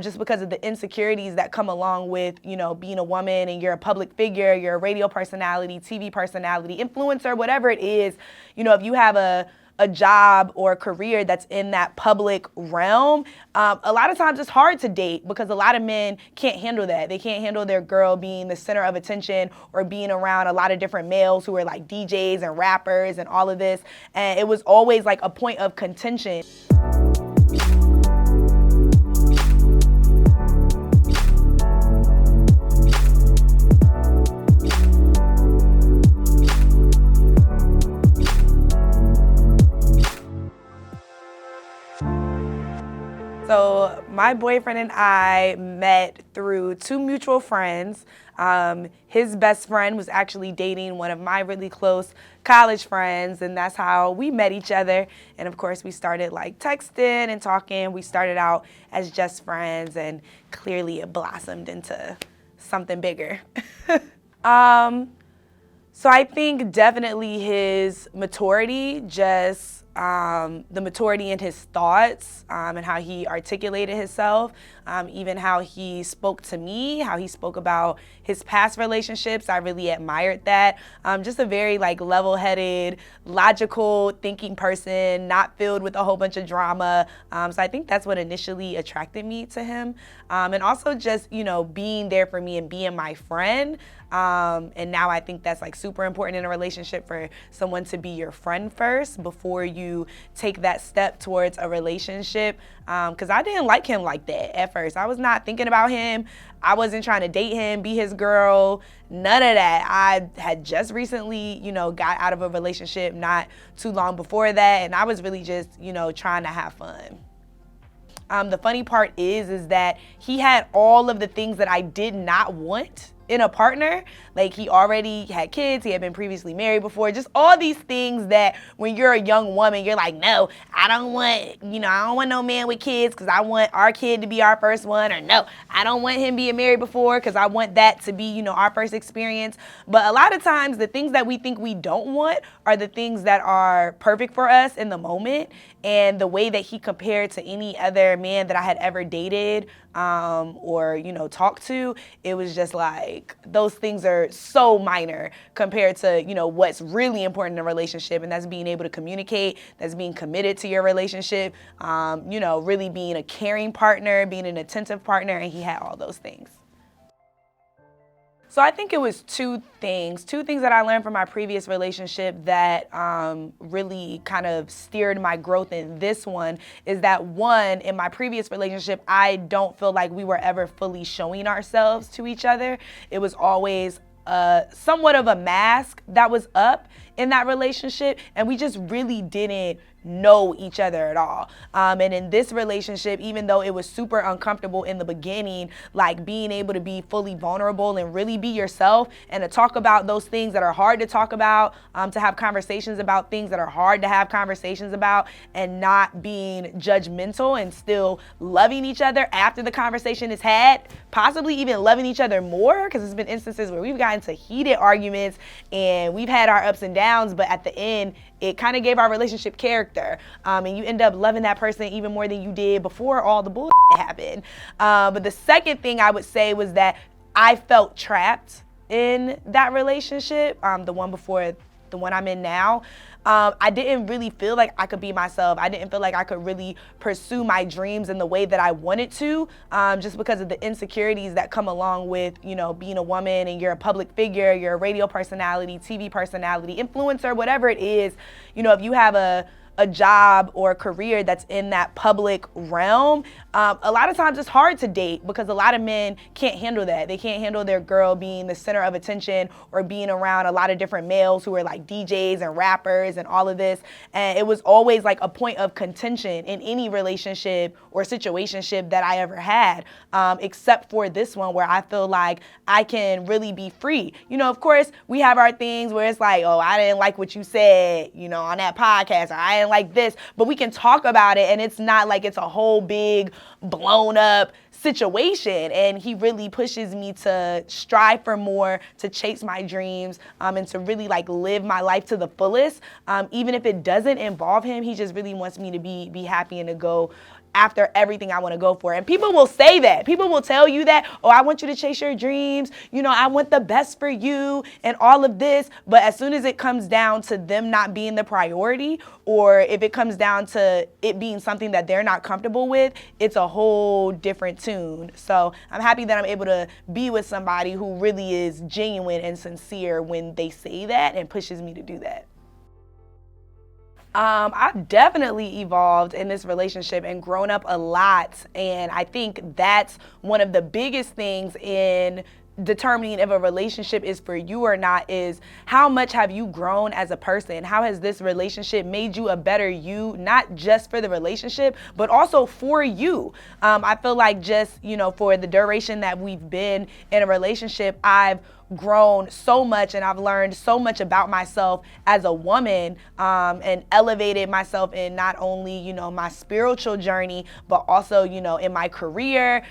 just because of the insecurities that come along with, being a woman and you're a public figure, you're a radio personality, TV personality, influencer, whatever it is, if you have a job or a career that's in that public realm, a lot of times it's hard to date because a lot of men can't handle that. They can't handle their girl being the center of attention or being around a lot of different males who are like DJs and rappers and all of this. And it was always like a point of contention. So my boyfriend and I met through two mutual friends. His best friend was actually dating one of my really close college friends, and that's how we met each other. And of course, we started like texting and talking. We started out as just friends, and clearly it blossomed into something bigger. So I think definitely his maturity, just the maturity in his thoughts and how he articulated himself, even how he spoke to me, how he spoke about his past relationships. I really admired that. Just a very like level-headed, logical thinking person, not filled with a whole bunch of drama. So I think that's what initially attracted me to him. And also just, being there for me and being my friend. And now I think that's like super important in a relationship for someone to be your friend first before you take that step towards a relationship. Because I didn't like him like that at first. I was not thinking about him. I wasn't trying to date him, be his girl, none of that. I had just recently, got out of a relationship not too long before that. And I was really just, trying to have fun. The funny part is that he had all of the things that I did not want in a partner. Like, he already had kids, he had been previously married before, just all these things that when you're a young woman, you're like, no, I don't want no man with kids because I want our kid to be our first one, or no, I don't want him being married before because I want that to be, our first experience. But a lot of times the things that we think we don't want are the things that are perfect for us in the moment. And the way that he compared to any other man that I had ever dated or, talked to, it was just like, those things are so minor compared to, what's really important in a relationship. And that's being able to communicate, that's being committed to your relationship, really being a caring partner, being an attentive partner. And he had all those things. So I think it was two things that I learned from my previous relationship that really kind of steered my growth in this one. Is that one, in my previous relationship, I don't feel like we were ever fully showing ourselves to each other. It was always somewhat of a mask that was up in that relationship, and we just really didn't know each other at all. And in this relationship, even though it was super uncomfortable in the beginning, like being able to be fully vulnerable and really be yourself and to talk about those things that are hard to talk about, to have conversations about things that are hard to have conversations about, and not being judgmental and still loving each other after the conversation is had, possibly even loving each other more, because there's been instances where we've gotten into heated arguments and we've had our ups and downs, but at the end, it kind of gave our relationship character. And you end up loving that person even more than you did before all the bullshit happened. But the second thing I would say was that I felt trapped in that relationship, the one before the one I'm in now. I didn't really feel like I could be myself. I didn't feel like I could really pursue my dreams in the way that I wanted to, just because of the insecurities that come along with, being a woman and you're a public figure, you're a radio personality, TV personality, influencer, whatever it is. If you have a job or a career that's in that public realm, a lot of times it's hard to date because a lot of men can't handle that. They can't handle their girl being the center of attention or being around a lot of different males who are like DJs and rappers and all of this. And it was always like a point of contention in any relationship or situationship that I ever had, except for this one where I feel like I can really be free. Of course, we have our things where it's like, oh, I didn't like what you said, on that podcast, or I didn't like this, but we can talk about it and it's not like it's a whole big blown up situation. And he really pushes me to strive for more, to chase my dreams, and to really like live my life to the fullest. Even if it doesn't involve him, he just really wants me to be happy and to go after everything I want to go for. And people will say that. People will tell you that, oh, I want you to chase your dreams. You know, I want the best for you and all of this. But as soon as it comes down to them not being the priority, or if it comes down to it being something that they're not comfortable with, it's a whole different tune. So I'm happy that I'm able to be with somebody who really is genuine and sincere when they say that and pushes me to do that. I've definitely evolved in this relationship and grown up a lot. And I think that's one of the biggest things in determining if a relationship is for you or not is how much have you grown as a person? How has this relationship made you a better you, not just for the relationship, but also for you? I feel like just, you know, for the duration that we've been in a relationship, I've grown so much and I've learned so much about myself as a woman, and elevated myself in not only, you know, my spiritual journey, but also, you know, in my career,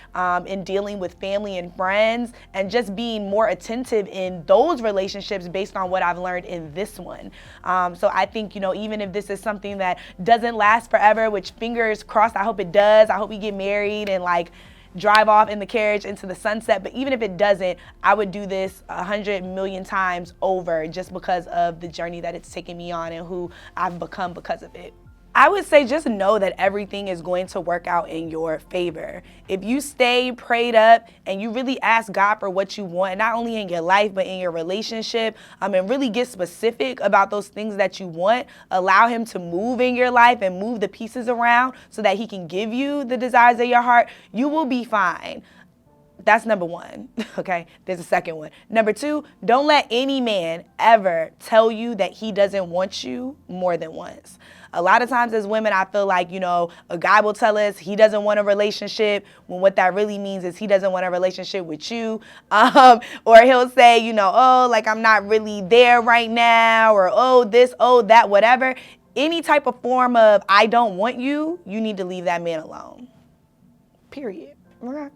in dealing with family and friends, and just being more attentive in those relationships based on what I've learned in this one. So I think, you know, even if this is something that doesn't last forever, which fingers crossed, I hope it does. I hope we get married and like drive off in the carriage into the sunset. But even if it doesn't, I would do this 100 million times over just because of the journey that it's taken me on and who I've become because of it. I would say just know that everything is going to work out in your favor. If you stay prayed up and you really ask God for what you want, not only in your life, but in your relationship, and really get specific about those things that you want, allow Him to move in your life and move the pieces around so that He can give you the desires of your heart, you will be fine. That's number one, okay? There's a second one. Number two, don't let any man ever tell you that he doesn't want you more than once. A lot of times as women, I feel like, you know, a guy will tell us he doesn't want a relationship when what that really means is he doesn't want a relationship with you. Or he'll say, you know, oh, like I'm not really there right now, or oh, this, oh, that, whatever. Any type of form of I don't want you, you need to leave that man alone. Period. Okay.